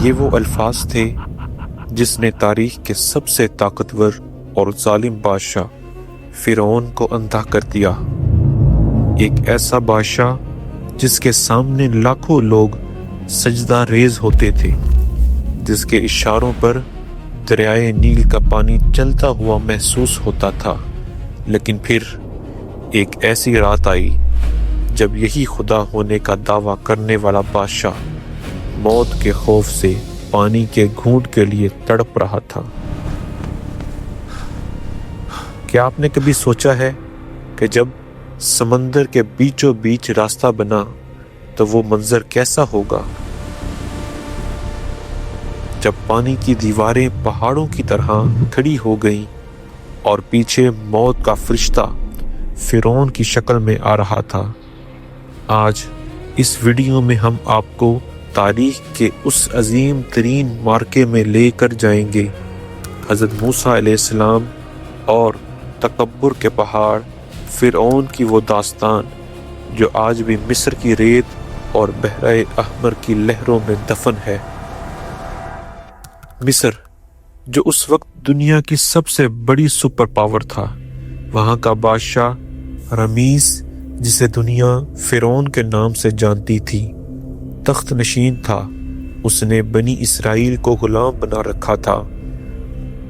یہ وہ الفاظ تھے جس نے تاریخ کے سب سے طاقتور اور ظالم بادشاہ فرعون کو اندھا کر دیا۔ ایک ایسا بادشاہ جس کے سامنے لاکھوں لوگ سجدہ ریز ہوتے تھے، جس کے اشاروں پر دریائے نیل کا پانی چلتا ہوا محسوس ہوتا تھا۔ لیکن پھر ایک ایسی رات آئی جب یہی خدا ہونے کا دعویٰ کرنے والا بادشاہ موت کے خوف سے پانی کے گھونٹ کے لیے تڑپ رہا تھا۔ کیا آپ نے کبھی سوچا ہے کہ جب سمندر کے بیچوں بیچ راستہ بنا تو وہ منظر کیسا ہوگا؟ جب پانی کی دیواریں پہاڑوں کی طرح کھڑی ہو گئیں اور پیچھے موت کا فرشتہ فرعون کی شکل میں آ رہا تھا۔ آج اس ویڈیو میں ہم آپ کو تاریخ کے اس عظیم ترین معرکے میں لے کر جائیں گے، حضرت موسیٰ علیہ السلام اور تکبر کے پہاڑ فرعون کی وہ داستان جو آج بھی مصر کی ریت اور بحرۂ احمر کی لہروں میں دفن ہے۔ مصر جو اس وقت دنیا کی سب سے بڑی سپر پاور تھا، وہاں کا بادشاہ رمیس، جسے دنیا فرعون کے نام سے جانتی تھی، تخت نشین تھا۔ اس نے بنی اسرائیل کو غلام بنا رکھا تھا۔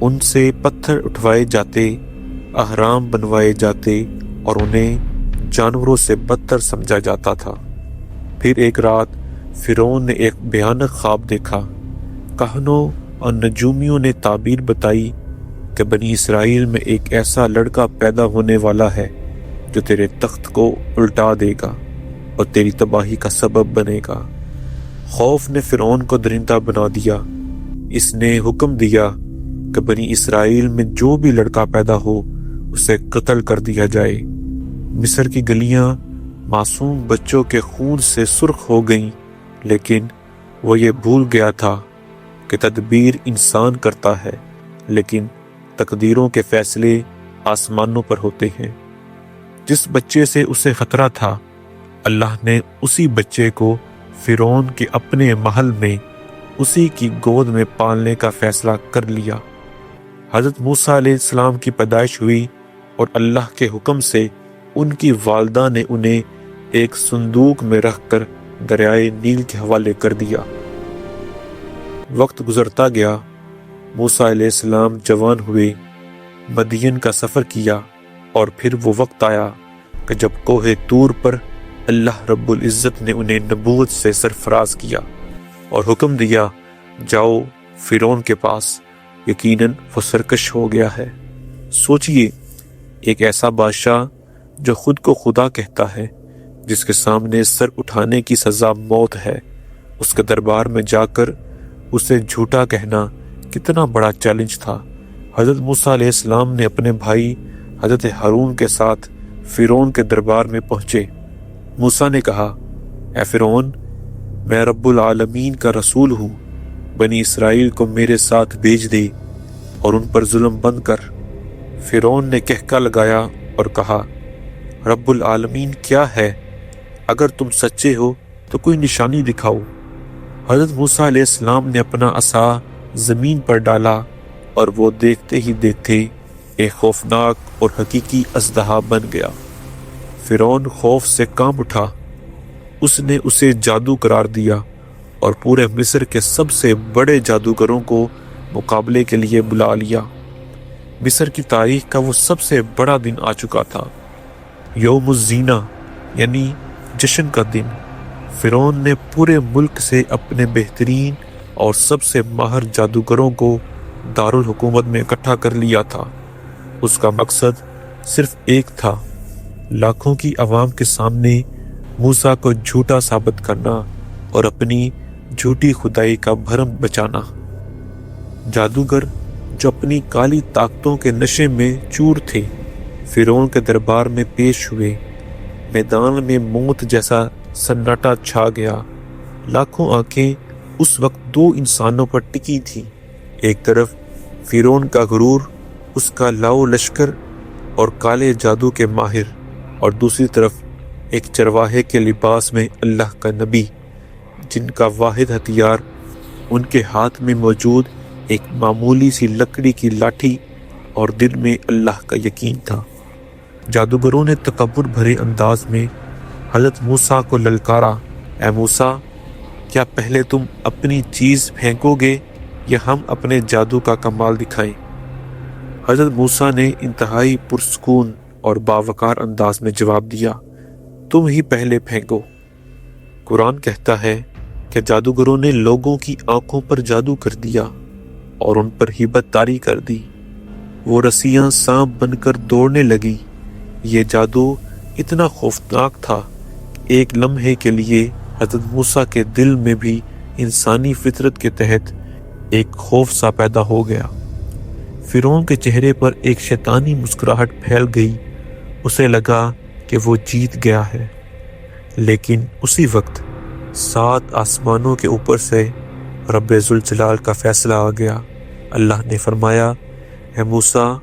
ان سے پتھر اٹھوائے جاتے، اہرام بنوائے جاتے اور انہیں جانوروں سے بدتر سمجھا جاتا تھا۔ پھر ایک رات فرعون نے ایک بھیانک خواب دیکھا۔ کہنوں اور نجومیوں نے تعبیر بتائی کہ بنی اسرائیل میں ایک ایسا لڑکا پیدا ہونے والا ہے جو تیرے تخت کو الٹا دے گا اور تیری تباہی کا سبب بنے گا۔ خوف نے فرعون کو درندہ بنا دیا۔ اس نے حکم دیا کہ بنی اسرائیل میں جو بھی لڑکا پیدا ہو اسے قتل کر دیا جائے۔ مصر کی گلیاں معصوم بچوں کے خون سے سرخ ہو گئیں، لیکن وہ یہ بھول گیا تھا کہ تدبیر انسان کرتا ہے، لیکن تقدیروں کے فیصلے آسمانوں پر ہوتے ہیں۔ جس بچے سے اسے خطرہ تھا، اللہ نے اسی بچے کو فرعون کے اپنے محل میں اسی کی گود میں پالنے کا فیصلہ کر لیا۔ حضرت موسیٰ علیہ السلام کی پیدائش ہوئی اور اللہ کے حکم سے ان کی والدہ نے انہیں ایک صندوق میں رکھ کر دریائے نیل کے حوالے کر دیا۔ وقت گزرتا گیا، موسیٰ علیہ السلام جوان ہوئے، مدین کا سفر کیا، اور پھر وہ وقت آیا کہ جب کوہ طور پر اللہ رب العزت نے انہیں نبوت سے سرفراز کیا اور حکم دیا، جاؤ فرعون کے پاس، یقیناً وہ سرکش ہو گیا ہے۔ سوچئے، ایک ایسا بادشاہ جو خود کو خدا کہتا ہے، جس کے سامنے سر اٹھانے کی سزا موت ہے، اس کے دربار میں جا کر اسے جھوٹا کہنا کتنا بڑا چیلنج تھا۔ حضرت موسیٰ علیہ السلام نے اپنے بھائی حضرت ہارون کے ساتھ فرعون کے دربار میں پہنچے۔ موسیٰ نے کہا، اے فرعون، میں رب العالمین کا رسول ہوں، بنی اسرائیل کو میرے ساتھ بھیج دے اور ان پر ظلم بند کر۔ فرعون نے کہکا لگایا اور کہا، رب العالمین کیا ہے؟ اگر تم سچے ہو تو کوئی نشانی دکھاؤ۔ حضرت موسیٰ علیہ السلام نے اپنا عصا زمین پر ڈالا اور وہ دیکھتے ہی دیکھتے ایک خوفناک اور حقیقی اژدہا بن گیا۔ فرعون خوف سے کانپ اٹھا۔ اس نے اسے جادو قرار دیا اور پورے مصر کے سب سے بڑے جادوگروں کو مقابلے کے لیے بلا لیا۔ مصر کی تاریخ کا وہ سب سے بڑا دن آ چکا تھا، یوم الزینہ یعنی جشن کا دن۔ فرعون نے پورے ملک سے اپنے بہترین اور سب سے ماہر جادوگروں کو دارالحکومت میں اکٹھا کر لیا تھا۔ اس کا مقصد صرف ایک تھا، لاکھوں کی عوام کے سامنے موسیٰ کو جھوٹا ثابت کرنا اور اپنی جھوٹی خدائی کا بھرم بچانا۔ جادوگر جو اپنی کالی طاقتوں کے نشے میں چور تھے، فرعون کے دربار میں پیش ہوئے۔ میدان میں موت جیسا سناٹا چھا گیا۔ لاکھوں آنکھیں اس وقت دو انسانوں پر ٹکی تھی، ایک طرف فرعون کا غرور، اس کا لاؤ لشکر اور کالے جادو کے ماہر، اور دوسری طرف ایک چرواہے کے لباس میں اللہ کا نبی، جن کا واحد ہتھیار ان کے ہاتھ میں موجود ایک معمولی سی لکڑی کی لاٹھی اور دل میں اللہ کا یقین تھا۔ جادوگروں نے تکبر بھرے انداز میں حضرت موسیٰ کو للکارا، اے موسیٰ، کیا پہلے تم اپنی چیز پھینکو گے یا ہم اپنے جادو کا کمال دکھائیں؟ حضرت موسیٰ نے انتہائی پرسکون اور باوقار انداز میں جواب دیا، تم ہی پہلے پھینکو۔ قرآن کہتا ہے کہ جادوگروں نے لوگوں کی آنکھوں پر جادو کر دیا اور ان پر ہیبت طاری کر دی۔ وہ رسیاں سانپ بن کر دوڑنے لگی۔ یہ جادو اتنا خوفناک تھا کہ ایک لمحے کے لیے حضرت موسیٰ کے دل میں بھی انسانی فطرت کے تحت ایک خوف سا پیدا ہو گیا۔ فرعون کے چہرے پر ایک شیطانی مسکراہٹ پھیل گئی۔ اسے لگا کہ وہ جیت گیا ہے، لیکن اسی وقت 7 آسمانوں کے اوپر سے رب ذوالجلال کا فیصلہ آ گیا۔ اللہ نے فرمایا، اے موسیٰ،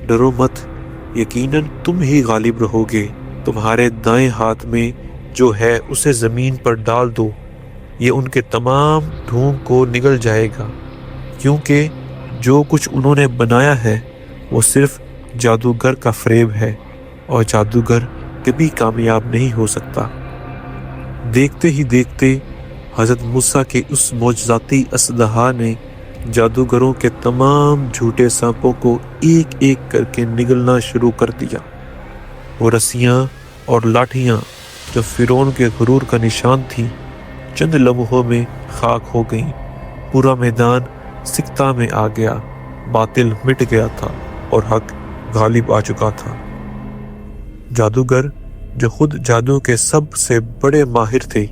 ڈرو مت، یقیناً تم ہی غالب رہو گے۔ تمہارے دائیں ہاتھ میں جو ہے اسے زمین پر ڈال دو، یہ ان کے تمام ڈھونگ کو نگل جائے گا، کیونکہ جو کچھ انہوں نے بنایا ہے وہ صرف جادوگر کا فریب ہے، اور جادوگر کبھی کامیاب نہیں ہو سکتا۔ دیکھتے ہی دیکھتے حضرت موسیٰ کے اس معجزاتی اسلحہ نے جادوگروں کے تمام جھوٹے سانپوں کو ایک ایک کر کے نگلنا شروع کر دیا۔ وہ رسیاں اور لاٹھیاں جو فرعون کے غرور کا نشان تھی، چند لمحوں میں خاک ہو گئیں۔ پورا میدان سکتہ میں آ گیا، باطل مٹ گیا تھا اور حق غالب آ چکا تھا۔ جادوگر جو خود جادو کے سب سے بڑے ماہر تھے،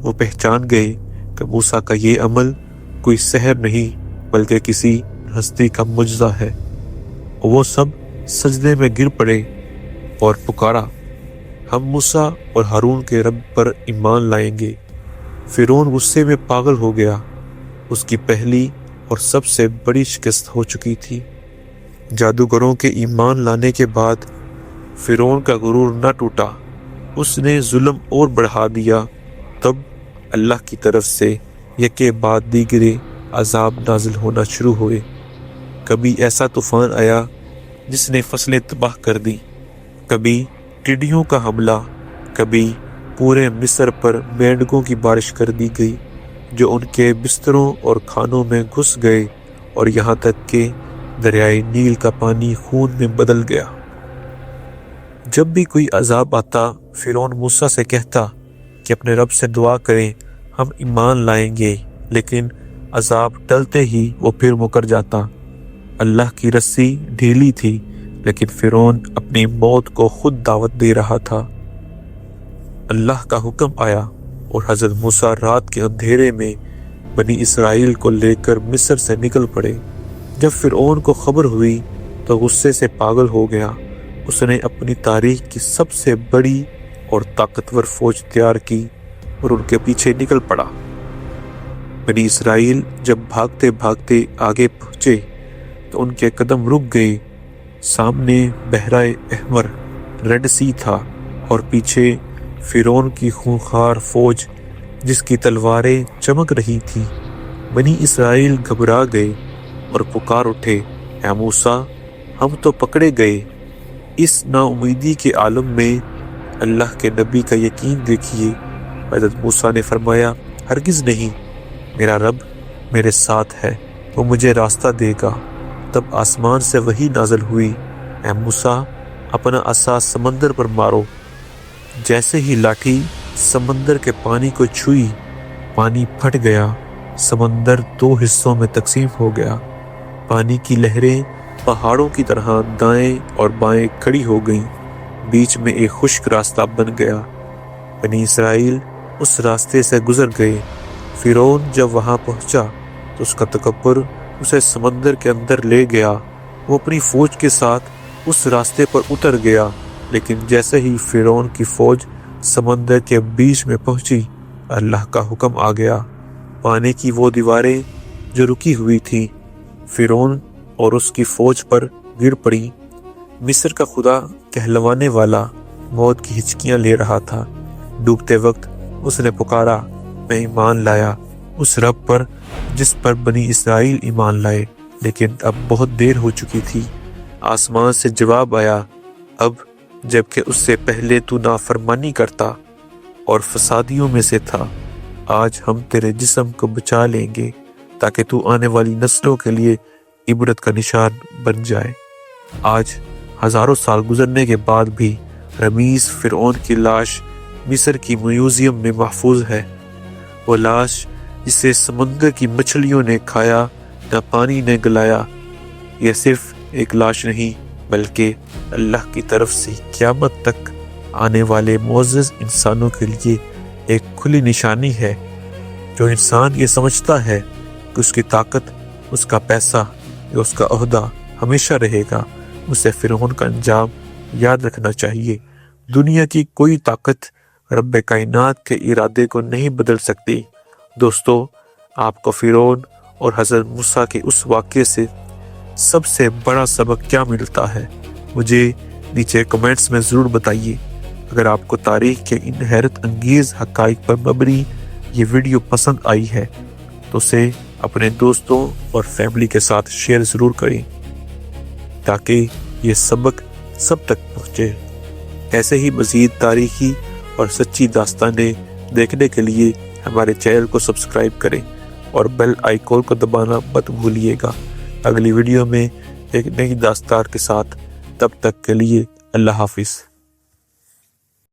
وہ پہچان گئے کہ موسیٰ کا یہ عمل کوئی سحر نہیں بلکہ کسی ہستی کا معجزہ ہے۔ وہ سب سجدے میں گر پڑے اور پکارا، ہم موسیٰ اور ہارون کے رب پر ایمان لائیں گے۔ فرعون غصے میں پاگل ہو گیا۔ اس کی پہلی اور سب سے بڑی شکست ہو چکی تھی۔ جادوگروں کے ایمان لانے کے بعد فرعون کا غرور نہ ٹوٹا، اس نے ظلم اور بڑھا دیا۔ تب اللہ کی طرف سے یکے بعد دیگرے عذاب نازل ہونا شروع ہوئے۔ کبھی ایسا طوفان آیا جس نے فصلیں تباہ کر دی، کبھی ٹڈیوں کا حملہ، کبھی پورے مصر پر مینڈکوں کی بارش کر دی گئی جو ان کے بستروں اور کھانوں میں گھس گئے، اور یہاں تک کہ دریائے نیل کا پانی خون میں بدل گیا۔ جب بھی کوئی عذاب آتا، فرعون موسیٰ سے کہتا کہ اپنے رب سے دعا کریں، ہم ایمان لائیں گے، لیکن عذاب ٹلتے ہی وہ پھر مکر جاتا۔ اللہ کی رسی ڈھیلی تھی، لیکن فرعون اپنی موت کو خود دعوت دے رہا تھا۔ اللہ کا حکم آیا اور حضرت موسیٰ رات کے اندھیرے میں بنی اسرائیل کو لے کر مصر سے نکل پڑے۔ جب فرعون کو خبر ہوئی تو غصے سے پاگل ہو گیا۔ اس نے اپنی تاریخ کی سب سے بڑی اور طاقتور فوج تیار کی اور ان کے پیچھے نکل پڑا۔ بنی اسرائیل جب بھاگتے بھاگتے آگے پہنچے تو ان کے قدم رک گئے۔ سامنے بحرہ احمر، ریڈ سی تھا، اور پیچھے فرعون کی خونخوار فوج جس کی تلواریں چمک رہی تھیں۔ بنی اسرائیل گھبرا گئے اور پکار اٹھے، اے موسیٰ، ہم تو پکڑے گئے۔ اس نا امیدی کے عالم میں اللہ کے نبی کا یقین دیکھیے۔ حضرت موسیٰ نے فرمایا، ہرگز نہیں، میرا رب میرے ساتھ ہے، وہ مجھے راستہ دے گا۔ تب آسمان سے وحی نازل ہوئی، اے موسیٰ، اپنا عصا سمندر پر مارو۔ جیسے ہی لاٹھی سمندر کے پانی کو چھوئی، پانی پھٹ گیا، سمندر 2 حصوں میں تقسیم ہو گیا۔ پانی کی لہریں پہاڑوں کی طرح دائیں اور بائیں کھڑی ہو گئیں، بیچ میں ایک خشک راستہ بن گیا۔ بنی اسرائیل اس راستے سے گزر گئے۔ فرعون جب وہاں پہنچا تو اس کا تکبر اسے سمندر کے اندر لے گیا۔ وہ اپنی فوج کے ساتھ اس راستے پر اتر گیا، لیکن جیسے ہی فرعون کی فوج سمندر کے بیچ میں پہنچی، اللہ کا حکم آ گیا۔ پانی کی وہ دیواریں جو رکی ہوئی تھیں فرعون اور اس کی فوج پر گر پڑی۔ مصر کا خدا کہلوانے والا موت کی ہچکیاں لے رہا تھا۔ ڈوبتے وقت اس نے پکارا، میں ایمان لایا اس رب پر جس پر بنی اسرائیل ایمان لائے، لیکن اب بہت دیر ہو چکی تھی۔ آسمان سے جواب آیا، اب جبکہ اس سے پہلے تو نافرمانی کرتا اور فسادیوں میں سے تھا، آج ہم تیرے جسم کو بچا لیں گے تاکہ تو آنے والی نسلوں کے لیے عبرت کا نشان بن جائے۔ آج ہزاروں سال گزرنے کے بعد بھی رمیز فرعون کی لاش مصر کی میوزیم میں محفوظ ہے۔ وہ لاش جسے سمندر کی مچھلیوں نے کھایا نہ پانی نے گلایا۔ یہ صرف ایک لاش نہیں بلکہ اللہ کی طرف سے قیامت تک آنے والے معزز انسانوں کے لیے ایک کھلی نشانی ہے۔ جو انسان یہ سمجھتا ہے کہ اس کی طاقت، اس کا پیسہ یا اس کا عہدہ ہمیشہ رہے گا، اسے فرعون کا انجام یاد رکھنا چاہیے۔ دنیا کی کوئی طاقت رب کائنات کے ارادے کو نہیں بدل سکتی۔ دوستو، آپ کو فرعون اور حضرت موسیٰ کے اس واقعے سے سب سے بڑا سبق کیا ملتا ہے؟ مجھے نیچے کمنٹس میں ضرور بتائیے۔ اگر آپ کو تاریخ کے ان حیرت انگیز حقائق پر مبنی یہ ویڈیو پسند آئی ہے تو اسے اپنے دوستوں اور فیملی کے ساتھ شیئر ضرور کریں تاکہ یہ سبق سب تک پہنچے۔ ایسے ہی مزید تاریخی اور سچی داستانیں دیکھنے کے لیے ہمارے چینل کو سبسکرائب کریں اور بیل آئیکن کو دبانا مت بھولیے گا۔ اگلی ویڈیو میں ایک نئی داستان کے ساتھ، تب تک کے لیے اللہ حافظ۔